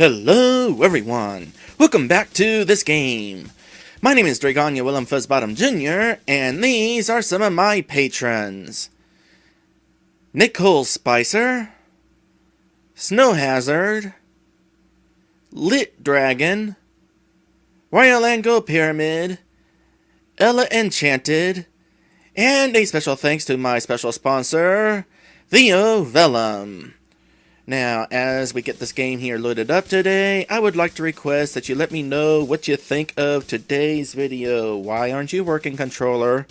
Hello everyone! Welcome back to this game! My name is Draygone, Willem Fuzzbottom Jr., and these are some of my patrons. Nicole Spicer, Snow Hazard, Lit Dragon, Royal Ango Pyramid, Ella Enchanted, and a special thanks to my special sponsor, Theo Vellum. Now, as we get this game here loaded up today, I would like to request that you let me know what you think of today's video. Why aren't you working, controller?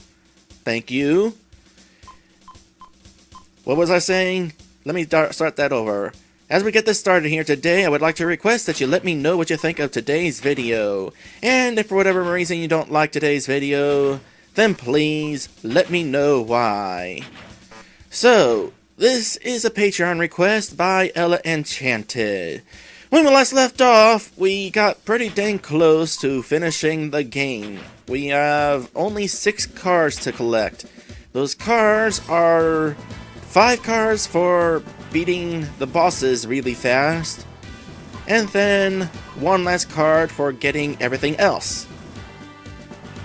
Thank you. What was I saying? Let me start that over. As we get this started here today, I would like to request that you let me know what you think of today's video. And if for whatever reason you don't like today's video, then please let me know why. So, this is a Patreon request by Ella Enchanted. When we last left off, we got pretty dang close to finishing the game. We have only 6 cards to collect. Those cards are 5 cards for beating the bosses really fast, and then 1 last card for getting everything else.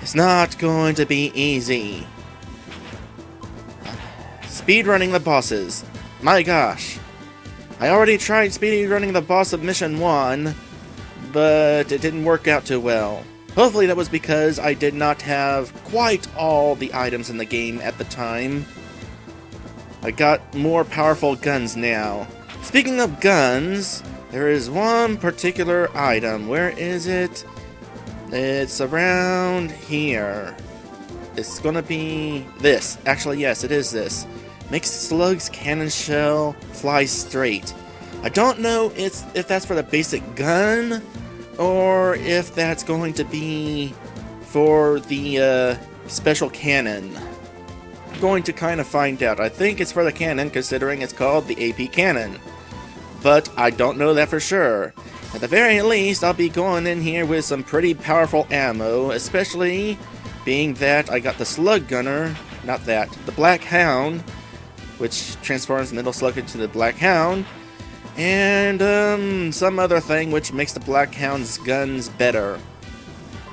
It's not going to be easy. Speedrunning the bosses. My gosh. I already tried speedrunning the boss of Mission 1, but it didn't work out too well. Hopefully that was because I did not have quite all the items in the game at the time. I got more powerful guns now. Speaking of guns, there is one particular item. Where is it? It's around here. It's gonna be this. Actually, yes, it is this. Makes Slug's cannon shell fly straight. I don't know if that's for the basic gun, or if that's going to be for the special cannon. I'm going to kind of find out. I think it's for the cannon, considering it's called the AP cannon. But I don't know that for sure. At the very least, I'll be going in here with some pretty powerful ammo, especially being that I got the Slug Gunner, not that, the Black Hound, which transforms Middle Slug into the Black Hound, and some other thing which makes the Black Hound's guns better.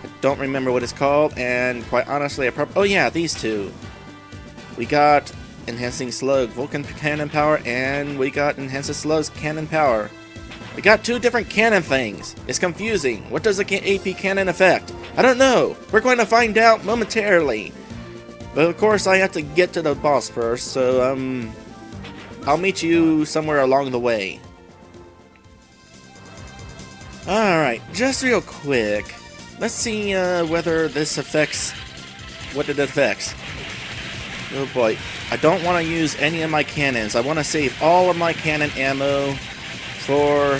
I don't remember what it's called, and quite honestly, oh yeah, these two. We got Enhancing Slug Vulcan Cannon Power, and we got Enhancing Slug's Cannon Power. We got 2 different cannon things. It's confusing. What does the AP cannon affect? I don't know. We're going to find out momentarily. But of course, I have to get to the boss first, so I'll meet you somewhere along the way. Alright, just real quick, let's see whether this affects what it affects. Oh boy, I don't want to use any of my cannons. I want to save all of my cannon ammo for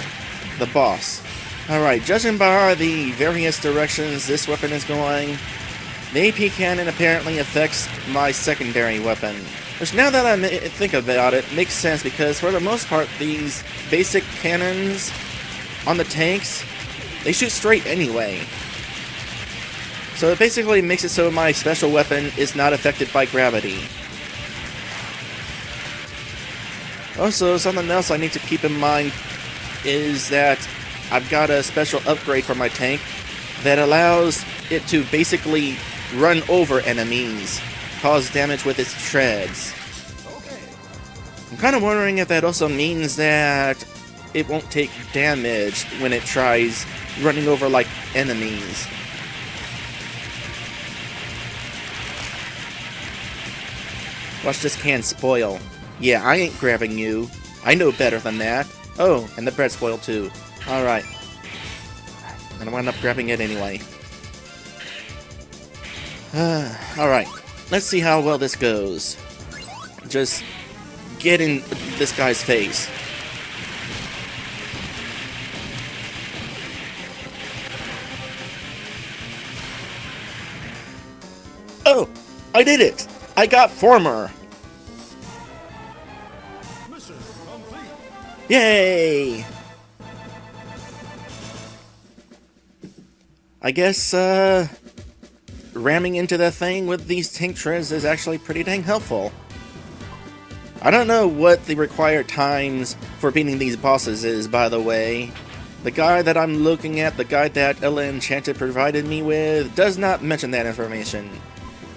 the boss. Alright, judging by the various directions this weapon is going, the AP cannon apparently affects my secondary weapon. Which, now that I think about it, makes sense, because for the most part, these basic cannons on the tanks, they shoot straight anyway. So it basically makes it so my special weapon is not affected by gravity. Also, something else I need to keep in mind is that I've got a special upgrade for my tank that allows it to basically run over enemies, cause damage with its treads. I'm kind of wondering if that also means that it won't take damage when it tries running over like enemies. Watch this can spoil. Yeah, I ain't grabbing you. I know better than that. Oh, and the bread spoiled too. Alright. I'm gonna wind up grabbing it anyway. Alright, let's see how well this goes. Just get in this guy's face. Oh! I did it! I got Former! Mission complete. Yay! I guess, ramming into the thing with these tank treads is actually pretty dang helpful. I don't know what the required times for beating these bosses is, by the way. The guy that I'm looking at, the guy that Ella Enchanted provided me with, does not mention that information.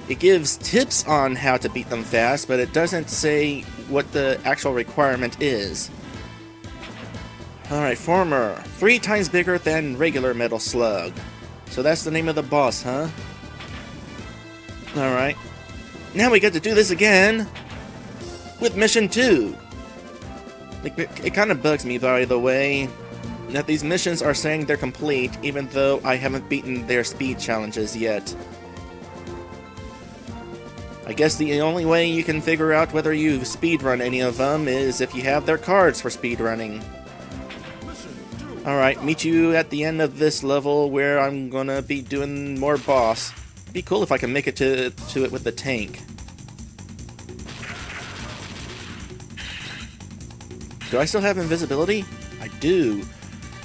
It gives tips on how to beat them fast, but it doesn't say what the actual requirement is. Alright, former. 3 times bigger than regular Metal Slug. So that's the name of the boss, huh? Alright. Now we get to do this again with Mission 2. It kind of bugs me, by the way, that these missions are saying they're complete, even though I haven't beaten their speed challenges yet. I guess the only way you can figure out whether you've speedrun any of them is if you have their cards for speedrunning. Alright, meet you at the end of this level where I'm gonna be doing more boss. It'd be cool if I can make it to it with the tank. Do I still have invisibility? I do.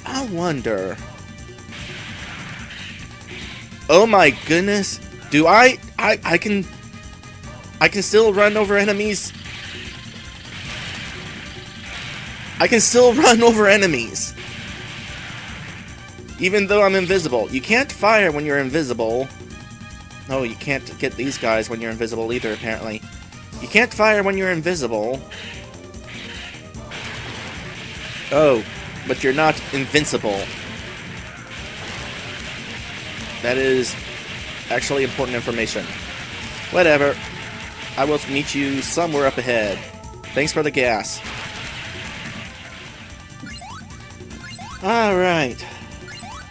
I wonder. Oh my goodness. Do I can still run over enemies. I can still run over enemies. Even though I'm invisible. You can't fire when you're invisible. Oh, you can't get these guys when you're invisible either, apparently. You can't fire when you're invisible. Oh, but you're not invincible. That is actually important information. Whatever. I will meet you somewhere up ahead. Thanks for the gas. Alright.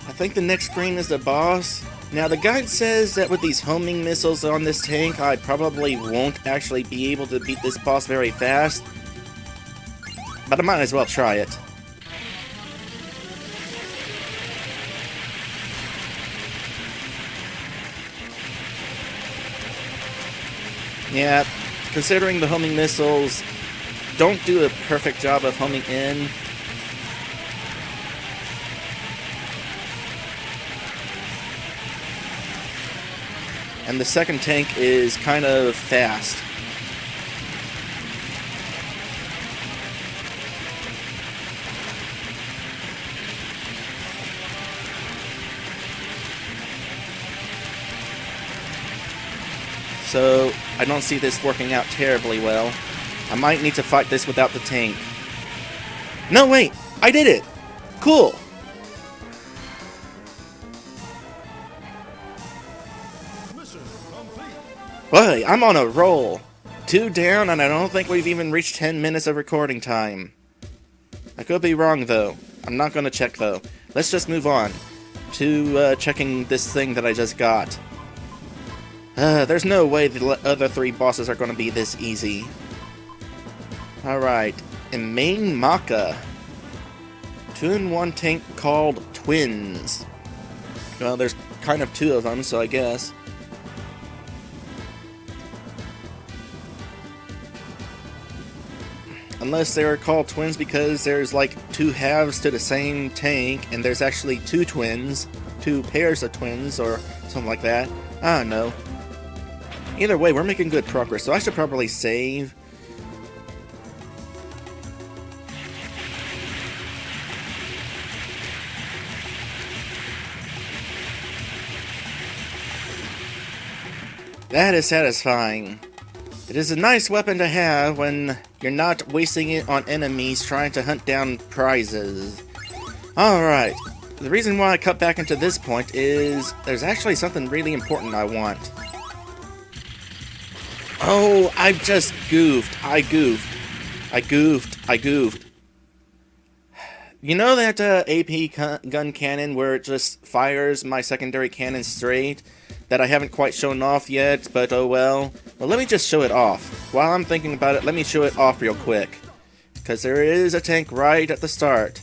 I think the next screen is the boss. Now, the guide says that with these homing missiles on this tank, I probably won't actually be able to beat this boss very fast. But I might as well try it. Yeah, considering the homing missiles don't do a perfect job of homing in. And the second tank is kind of fast. So, I don't see this working out terribly well. I might need to fight this without the tank. No, wait! I did it! Cool! Boy, I'm on a roll! 2 down, and I don't think we've even reached 10 minutes of recording time. I could be wrong, though. I'm not gonna check, though. Let's just move on to checking this thing that I just got. There's no way the other 3 bosses are gonna be this easy. Alright, in Main Maka. 2-in-1 tank called Twins. Well, there's kind of 2 of them, so I guess. Unless they were called twins because there's like 2 halves to the same tank, and there's actually 2 twins, 2 pairs of twins, or something like that. I don't know. Either way, we're making good progress, so I should probably save. That is satisfying. It is a nice weapon to have when you're not wasting it on enemies trying to hunt down prizes. Alright, the reason why I cut back into this point is there's actually something really important I want. Oh, I just goofed. I goofed. You know that AP gun cannon where it just fires my secondary cannon straight? That I haven't quite shown off yet, but oh well. Well, let me just show it off. While I'm thinking about it, let me show it off real quick. Because there is a tank right at the start.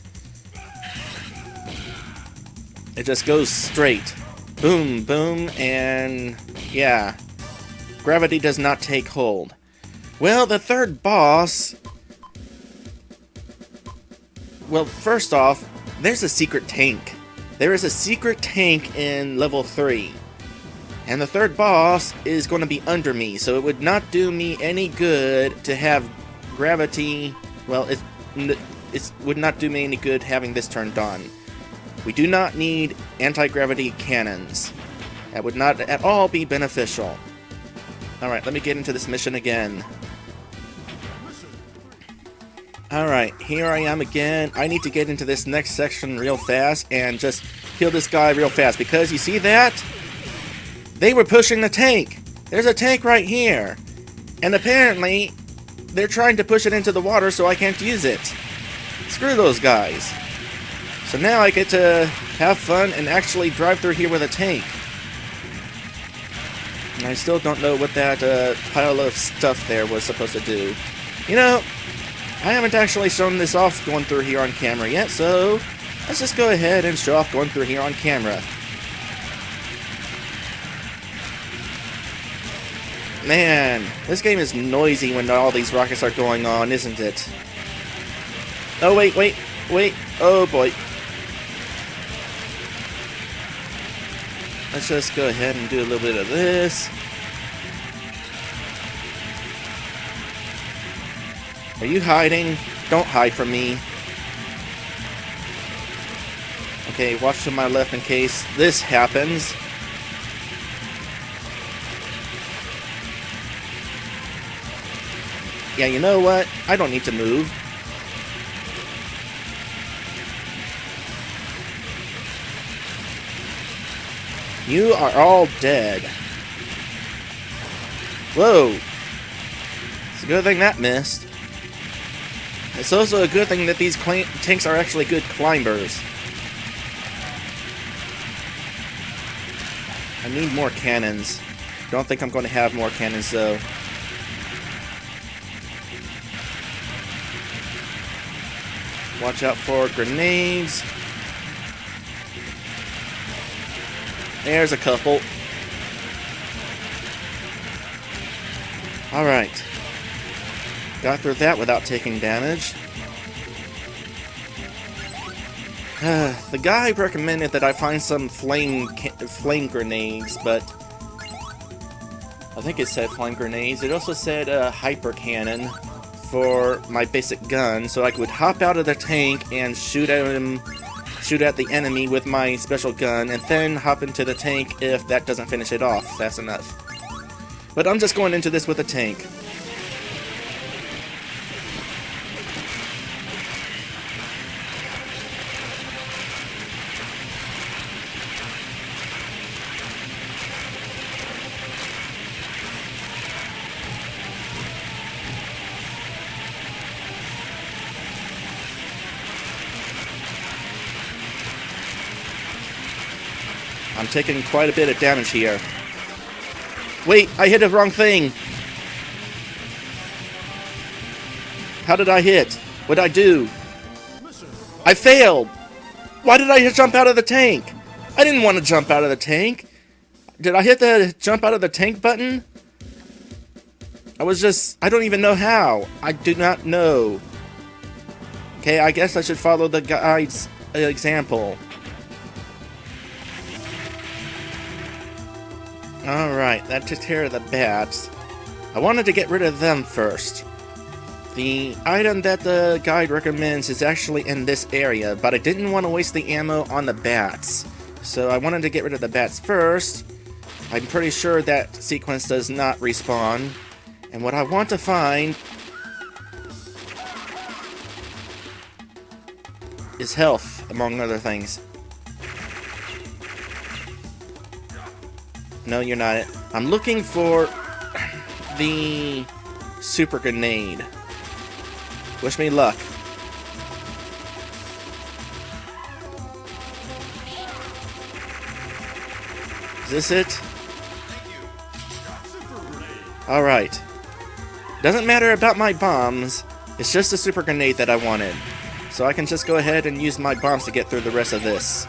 It just goes straight. Boom, boom, and yeah. Gravity does not take hold. Well, the third boss... Well, first off, there's a secret tank. There is a secret tank in level 3. And the third boss is going to be under me, so it would not do me any good to have gravity... Well, it would not do me any good having this turned on. We do not need anti-gravity cannons. That would not at all be beneficial. Alright, let me get into this mission again. Alright, here I am again. I need to get into this next section real fast and just kill this guy real fast. Because you see that? They were pushing the tank. There's a tank right here. And apparently, they're trying to push it into the water so I can't use it. Screw those guys. So now I get to have fun and actually drive through here with a tank. And I still don't know what that pile of stuff there was supposed to do. You know, I haven't actually shown this off going through here on camera yet, so let's just go ahead and show off going through here on camera. Man, this game is noisy when all these rockets are going on, isn't it? Oh, wait. Oh, boy. Let's just go ahead and do a little bit of this. Are you hiding? Don't hide from me. Okay, watch to my left in case this happens. Yeah, you know what? I don't need to move. You are all dead. Whoa. It's a good thing that missed. It's also a good thing that these tanks are actually good climbers. I need more cannons. Don't think I'm going to have more cannons though. Watch out for grenades. There's a couple. Alright. Got through that without taking damage. The guy recommended that I find some flame grenades, but I think it said flame grenades. It also said hyper cannon for my basic gun, so I could hop out of the tank and shoot at the enemy with my special gun, and then hop into the tank if that doesn't finish it off fast enough. But I'm just going into this with a tank. I'm taking quite a bit of damage here. Wait, I hit the wrong thing. How did I hit? What did I do? I failed. Why did I jump out of the tank? I didn't want to jump out of the tank. Did I hit the jump out of the tank button? I don't even know how. I do not know. Okay, I guess I should follow the guide's example. Alright, that took care of the bats. I wanted to get rid of them first. The item that the guide recommends is actually in this area, but I didn't want to waste the ammo on the bats. So I wanted to get rid of the bats first. I'm pretty sure that sequence does not respawn. And what I want to find is health, among other things. No, you're not it. I'm looking for the super grenade. Wish me luck. Is this it? Alright. Doesn't matter about my bombs. It's just a super grenade that I wanted. So I can just go ahead and use my bombs to get through the rest of this.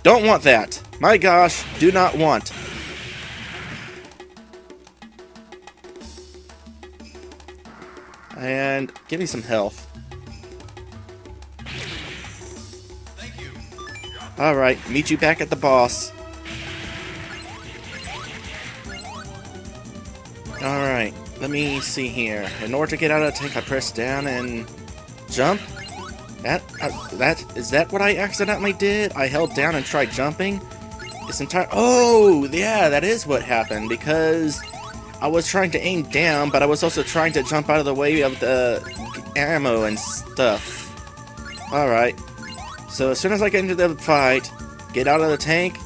Don't want that. My gosh, do not want. And give me some health. Thank you. Alright, meet you back at the boss. Alright, let me see here. In order to get out of the tank, I press down and Jump? Is that what I accidentally did? I held down and tried jumping? This entire... Oh, yeah, that is what happened, because I was trying to aim down, but I was also trying to jump out of the way of the ammo and stuff. Alright. So as soon as I get into the fight, get out of the tank,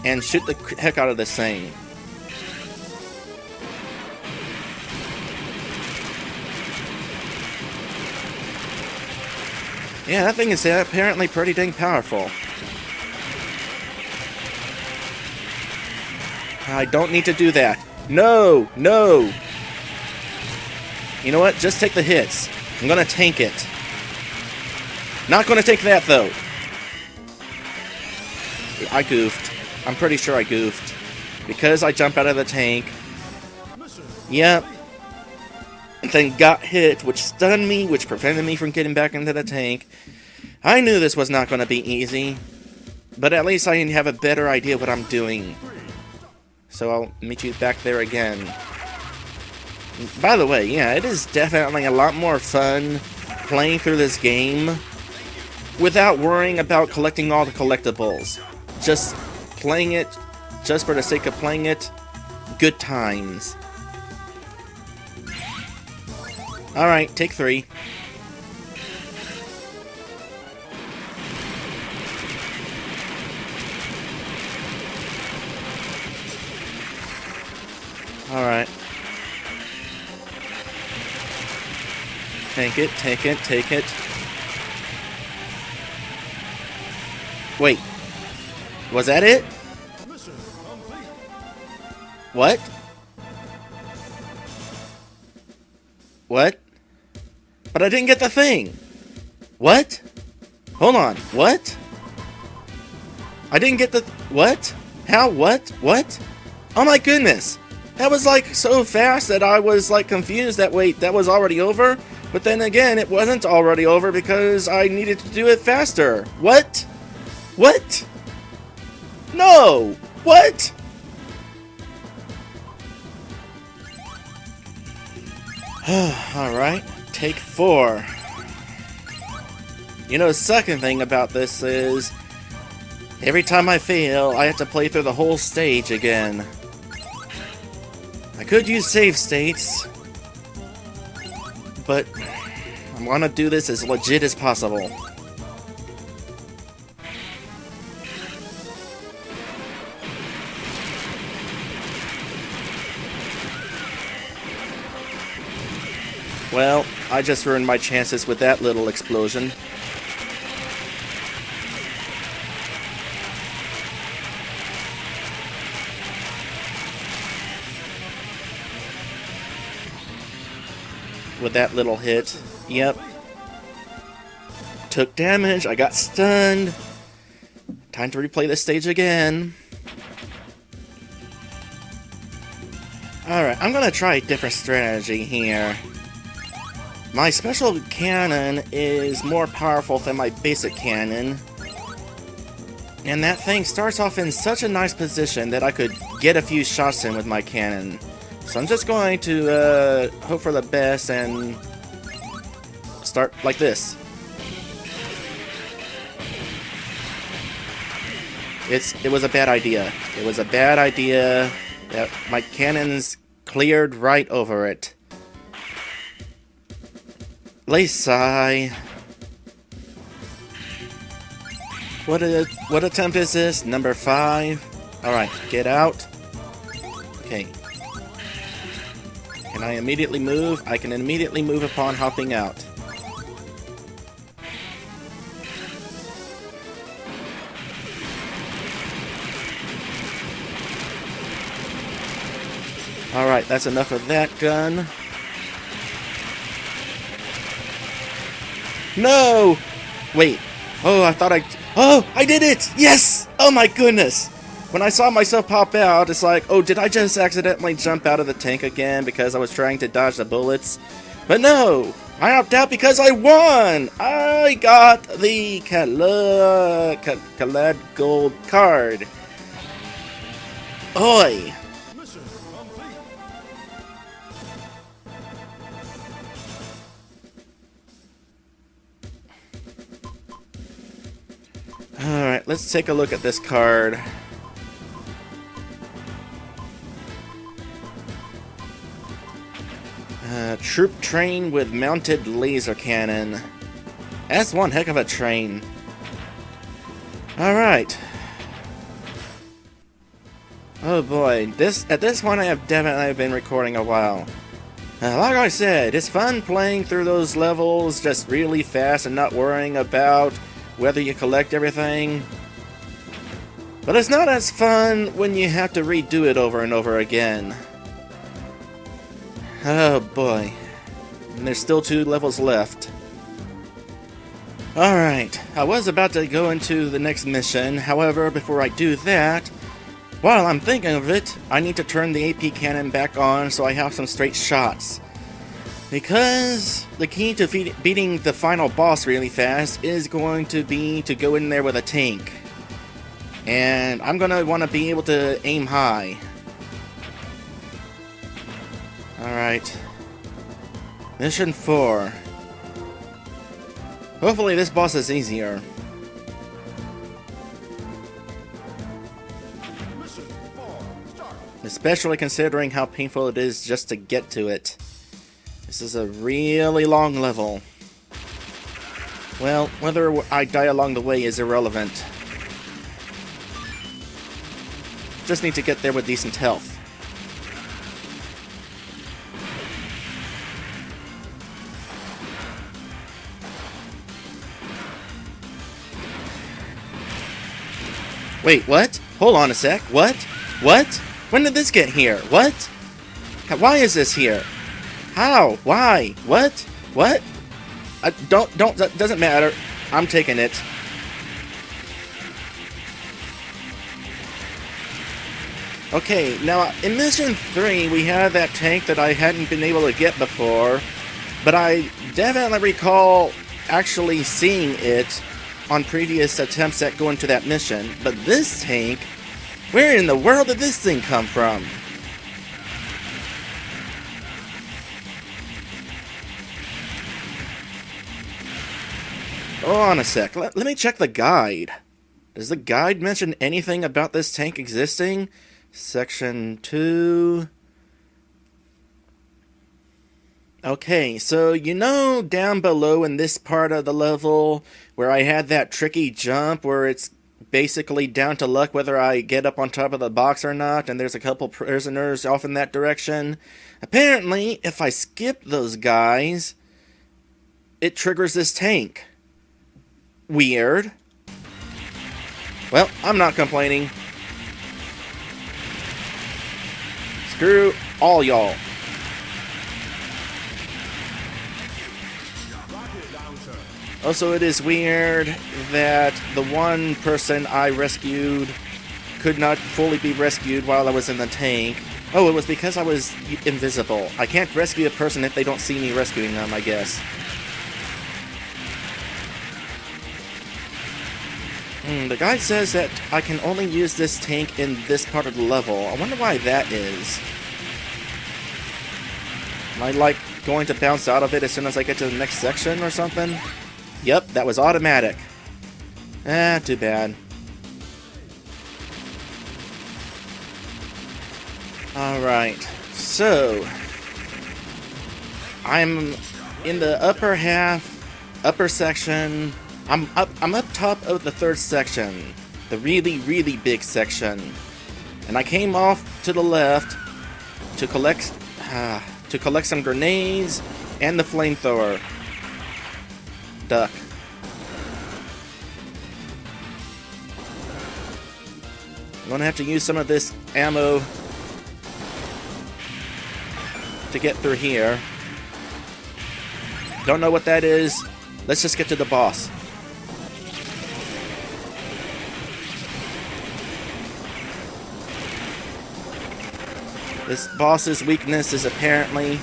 and shoot the heck out of this thing. Yeah, that thing is apparently pretty dang powerful. I don't need to do that. No! No! You know what? Just take the hits. I'm gonna tank it. Not gonna take that, though. I goofed. I'm pretty sure I goofed. Because I jumped out of the tank. Yep. Then got hit, which stunned me, which prevented me from getting back into the tank. I knew this was not going to be easy, but at least I have a better idea of what I'm doing. So I'll meet you back there again. By the way, yeah, it is definitely a lot more fun playing through this game without worrying about collecting all the collectibles. Just playing it, just for the sake of playing it, good times. Alright, take 3. Alright. Take it, take it, take it. Wait. Was that it? What? What? But I didn't get the thing. What? Hold on. What? I didn't get the... What? How? What? What? Oh my goodness. That was like so fast that I was like confused that, wait, that was already over? But then again, it wasn't already over because I needed to do it faster. What? What? No! What? Alright, take 4. You know, the second thing about this is, every time I fail, I have to play through the whole stage again. I could use save states, but I want to do this as legit as possible. Well, I just ruined my chances with that little explosion. With that little hit. Yep. Took damage, I got stunned. Time to replay this stage again. Alright, I'm gonna try a different strategy here. My special cannon is more powerful than my basic cannon. And that thing starts off in such a nice position that I could get a few shots in with my cannon. So I'm just going to hope for the best and start like this. It was a bad idea. It was a bad idea that my cannons cleared right over it. Laysai. What attempt is this? Number 5. Alright, get out. Okay. Can I immediately move? I can immediately move upon hopping out. Alright, that's enough of that gun. No! Wait. Oh, I did it! Yes! Oh my goodness! When I saw myself pop out, it's like, oh, did I just accidentally jump out of the tank again because I was trying to dodge the bullets? But no! I opted out because I won! I got the Callimander gold card. Oi! Alright, let's take a look at this card. Troop train with mounted laser cannon. That's one heck of a train. Alright. Oh boy, at this point I have definitely been recording a while. Like I said, it's fun playing through those levels just really fast and not worrying about whether you collect everything. But it's not as fun when you have to redo it over and over again. Oh boy. And there's still 2 levels left. Alright, I was about to go into the next mission, however, before I do that, while I'm thinking of it, I need to turn the AP cannon back on so I have some straight shots. Because the key to beating the final boss really fast is going to be to go in there with a tank. And I'm going to want to be able to aim high. Alright. Mission 4. Hopefully this boss is easier. Especially considering how painful it is just to get to it. This is a really long level. Well, whether I die along the way is irrelevant. Just need to get there with decent health. Wait, what? Hold on a sec. What? What? When did this get here? What? Why is this here? How? Why? What? What? That doesn't matter. I'm taking it. Okay, now in Mission 3 we had that tank that I hadn't been able to get before, but I definitely recall actually seeing it on previous attempts at going to that mission. But this tank, where in the world did this thing come from? Hold on a sec, let me check the guide. Does the guide mention anything about this tank existing? Section 2... Okay, so you know down below in this part of the level where I had that tricky jump where it's basically down to luck whether I get up on top of the box or not, and there's a couple prisoners off in that direction? Apparently, if I skip those guys, it triggers this tank. Weird. Well, I'm not complaining. Screw all y'all. Also, it is weird that the one person I rescued could not fully be rescued while I was in the tank. Oh, it was because I was invisible. I can't rescue a person if they don't see me rescuing them, I guess. The guide says that I can only use this tank in this part of the level. I wonder why that is. Am I, like, going to bounce out of it as soon as I get to the next section or something? Yep, that was automatic. Too bad. Alright, so... I'm in the upper section. I'm up top of the 3rd section. The really, really big section. And I came off to the left to collect some grenades and the flamethrower. Duck. I'm gonna have to use some of this ammo to get through here. Don't know what that is. Let's just get to the boss. This boss's weakness is apparently...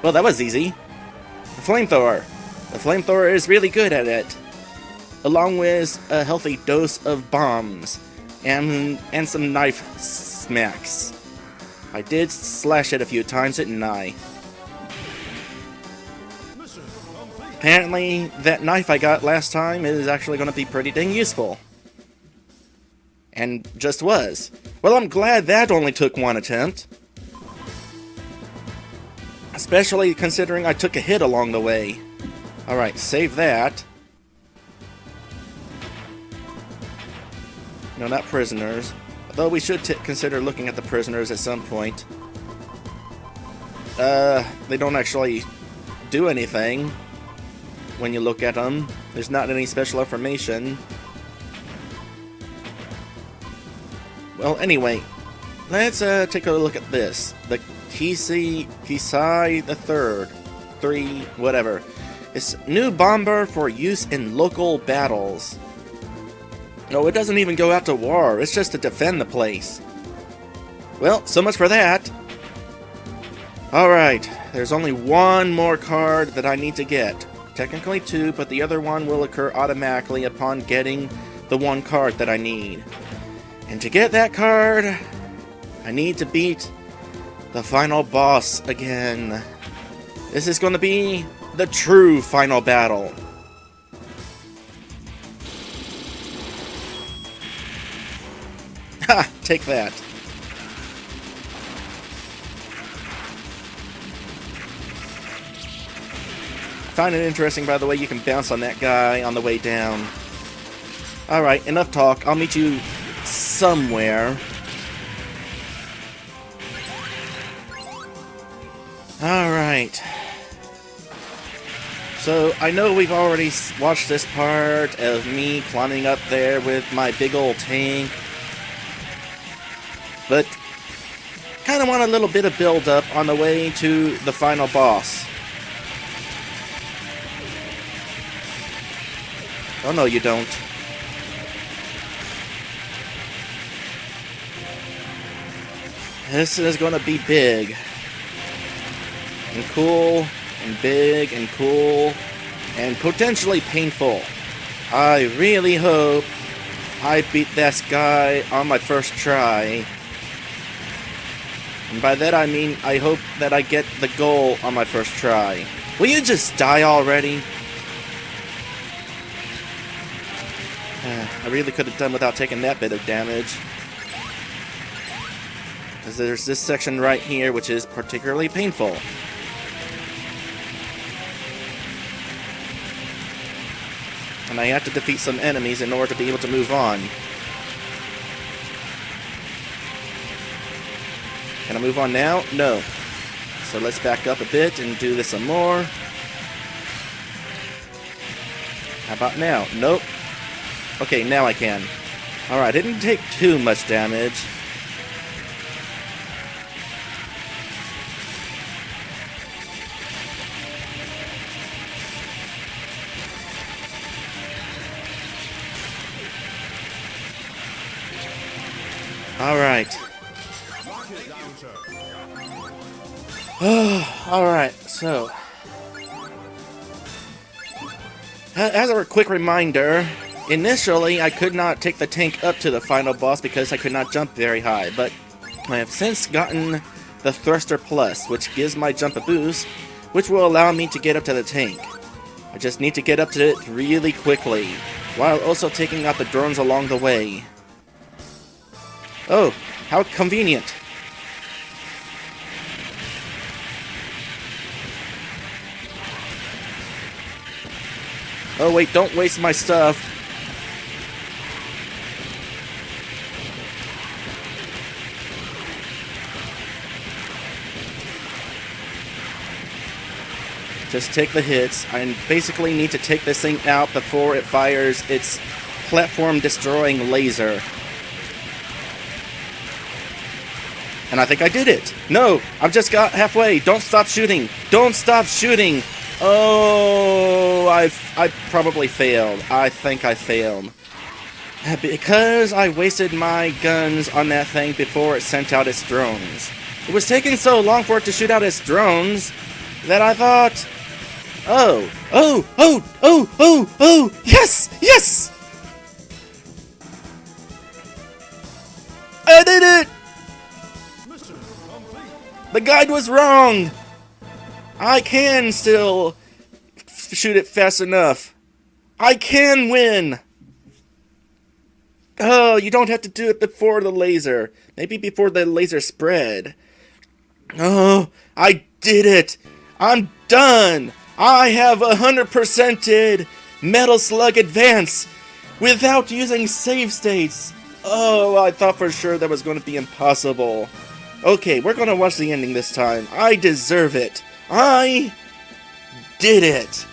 Well, that was easy. The flamethrower. The flamethrower is really good at it. Along with a healthy dose of bombs. And some knife smacks. I did slash it a few times, didn't I? Apparently, that knife I got last time is actually going to be pretty dang useful. And just was. Well, I'm glad that only took one attempt. Especially considering I took a hit along the way. Alright, save that. No, not prisoners. Although we should consider looking at the prisoners at some point. They don't actually do anything when you look at them. There's not any special information. Well, anyway, let's take a look at this. The Kisai the Third. 3, whatever. It's new bomber for use in local battles. No, it doesn't even go out to war. It's just to defend the place. Well, so much for that. Alright, there's only one more card that I need to get. Technically 2, but the other one will occur automatically upon getting the one card that I need. And to get that card, I need to beat the final boss again. This is going to be the true final battle. Ha! Take that. I find it interesting, by the way, you can bounce on that guy on the way down. Alright, enough talk. I'll meet you somewhere. Alright. So, I know we've already watched this part of me climbing up there with my big old tank. But, kind of want a little bit of build-up on the way to the final boss. Oh no, you don't. This is gonna be big. And cool, and big, and cool, and potentially painful. I really hope I beat this guy on my first try. And by that I mean, I hope that I get the goal on my first try. Will you just die already? I really could have done without taking that bit of damage. Because there's this section right here which is particularly painful. And I have to defeat some enemies in order to be able to move on. Can I move on now? No. So let's back up a bit and do this some more. How about now? Nope. Okay, now I can. Alright, didn't take too much damage. Alright. Alright, so... as a quick reminder, initially I could not take the tank up to the final boss because I could not jump very high, but I have since gotten the Thruster Plus, which gives my jump a boost, which will allow me to get up to the tank. I just need to get up to it really quickly, while also taking out the drones along the way. Oh, how convenient. Oh wait, don't waste my stuff. Just take the hits. I basically need to take this thing out before it fires its platform-destroying laser. And I think I did it. No, I've just got halfway. Don't stop shooting. Don't stop shooting. Oh, I probably failed. I think I failed. Because I wasted my guns on that thing before it sent out its drones. It was taking so long for it to shoot out its drones that I thought, oh, yes, yes! I did it! The guide was wrong! I can still shoot it fast enough. I can win! Oh, you don't have to do it before the laser. Maybe before the laser spread. Oh, I did it! I'm done! I have 100%ed Metal Slug Advance without using save states. Oh, I thought for sure that was going to be impossible. Okay, we're going to watch the ending this time. I deserve it. I did it.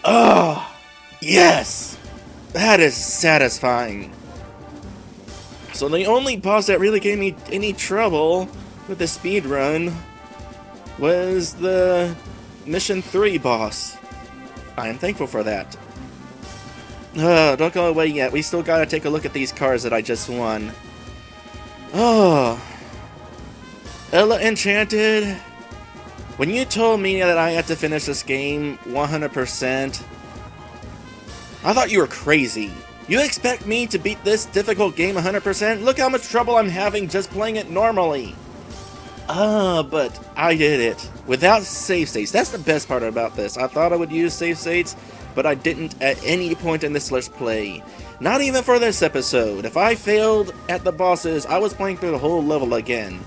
Oh, yes. That is satisfying. So the only boss that really gave me any trouble with the speed run was the Mission 3 boss. I am thankful for that. Don't go away yet. We still gotta take a look at these cars that I just won. Oh. Ella Enchanted. When you told me that I had to finish this game 100%, I thought you were crazy. You expect me to beat this difficult game 100%? Look how much trouble I'm having just playing it normally. But I did it. Without save states. That's the best part about this. I thought I would use save states, but I didn't at any point in this Let's Play. Not even for this episode. If I failed at the bosses, I was playing through the whole level again.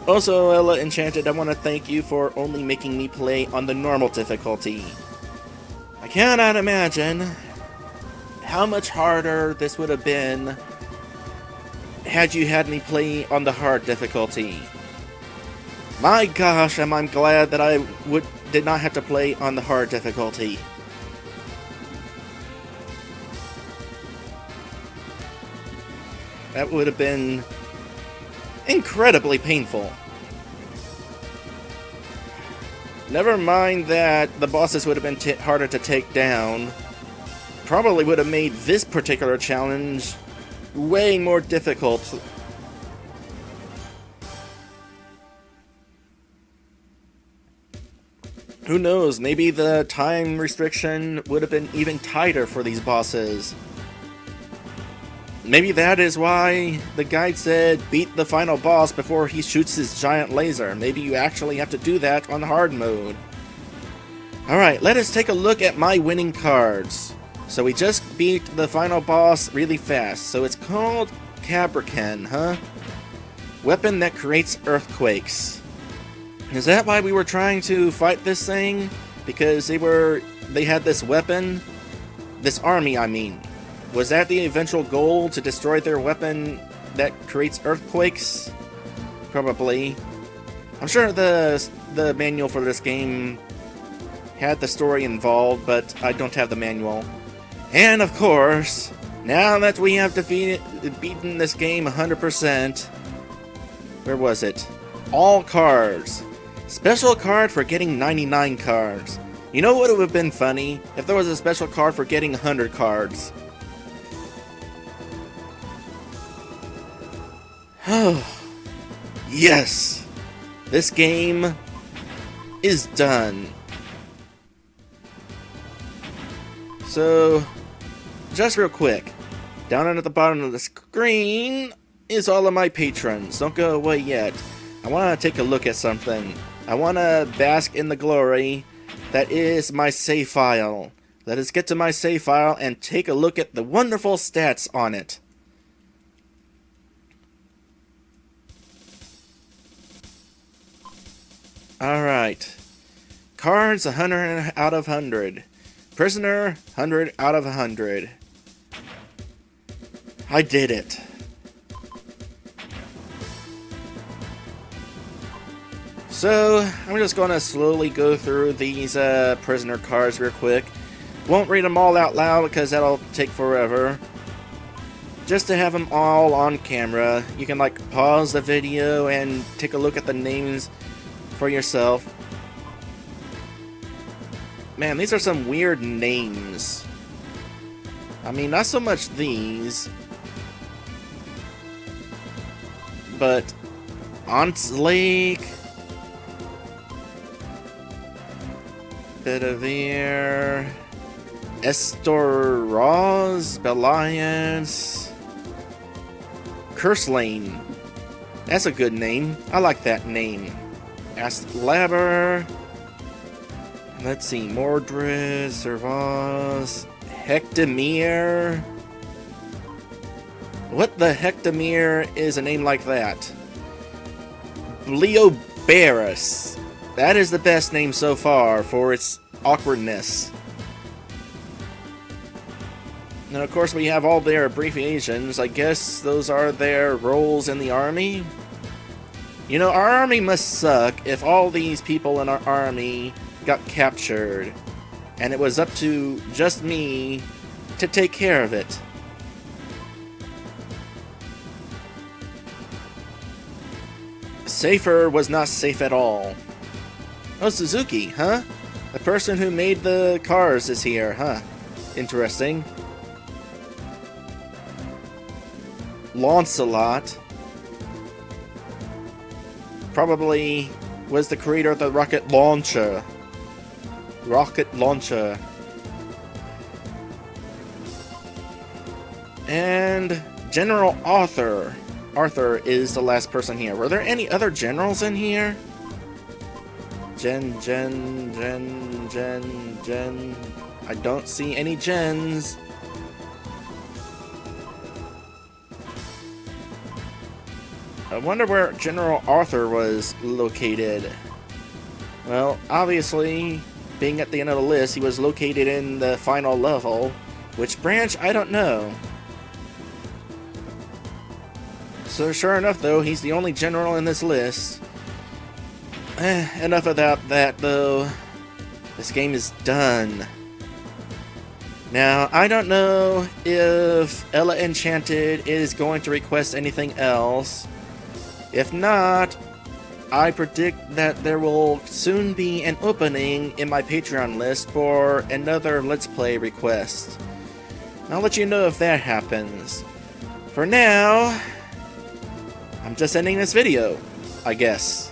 Also, Ella Enchanted, I want to thank you for only making me play on the normal difficulty. I cannot imagine how much harder this would have been had you had me play on the hard difficulty. My gosh, am I glad that I did not have to play on the hard difficulty. That would have been incredibly painful. Never mind that the bosses would have been harder to take down. Probably would have made this particular challenge way more difficult. Who knows, maybe the time restriction would have been even tighter for these bosses. Maybe that is why the guide said beat the final boss before he shoots his giant laser. Maybe you actually have to do that on hard mode. Alright, let us take a look at my winning cards. So we just beat the final boss really fast. So it's called Cabraken, huh? Weapon that creates earthquakes. Is that why we were trying to fight this thing? Because they had this weapon? This army, I mean. Was that the eventual goal, to destroy their weapon that creates earthquakes? Probably. I'm sure the manual for this game had the story involved, but I don't have the manual. And of course, now that we have beaten this game 100%, where was it? All cards. Special card for getting 99 cards. You know what would have been funny? If there was a special card for getting 100 cards. Yes! This game is done. So, just real quick, down at the bottom of the screen is all of my patrons. Don't go away yet. I want to take a look at something. I want to bask in the glory that is my save file. Let us get to my save file and take a look at the wonderful stats on it. Alright. Cards 100 out of 100. Prisoner 100 out of 100. I did it. So, I'm just going to slowly go through these prisoner cards real quick. Won't read them all out loud because that'll take forever. Just to have them all on camera, you can like pause the video and take a look at the names for yourself. Man, these are some weird names. I mean, not so much these, but Onslake, Bedivere, Estoraz, Beliance, Curselane. That's a good name. I like that name. Astlabber. Let's see, Mordred, Servaz, Hectamere. What the Hectamere is a name like that? Bleobarus. That is the best name so far for its awkwardness. And of course we have all their abbreviations. I guess those are their roles in the army. You know, our army must suck if all these people in our army got captured, and it was up to just me to take care of it. Safer was not safe at all. Oh, Suzuki, huh? The person who made the cars is here, huh? Interesting. Lancelot probably was the creator of the rocket launcher. And General Arthur. Arthur is the last person here. Were there any other generals in here? Jen. I don't see any gens. I wonder where General Arthur was located. Well, obviously, being at the end of the list, he was located in the final level. Which branch? I don't know. So sure enough, though, he's the only general in this list. Enough about that, though. This game is done. Now, I don't know if Ella Enchanted is going to request anything else. If not, I predict that there will soon be an opening in my Patreon list for another Let's Play request. I'll let you know if that happens. For now, I'm just ending this video, I guess.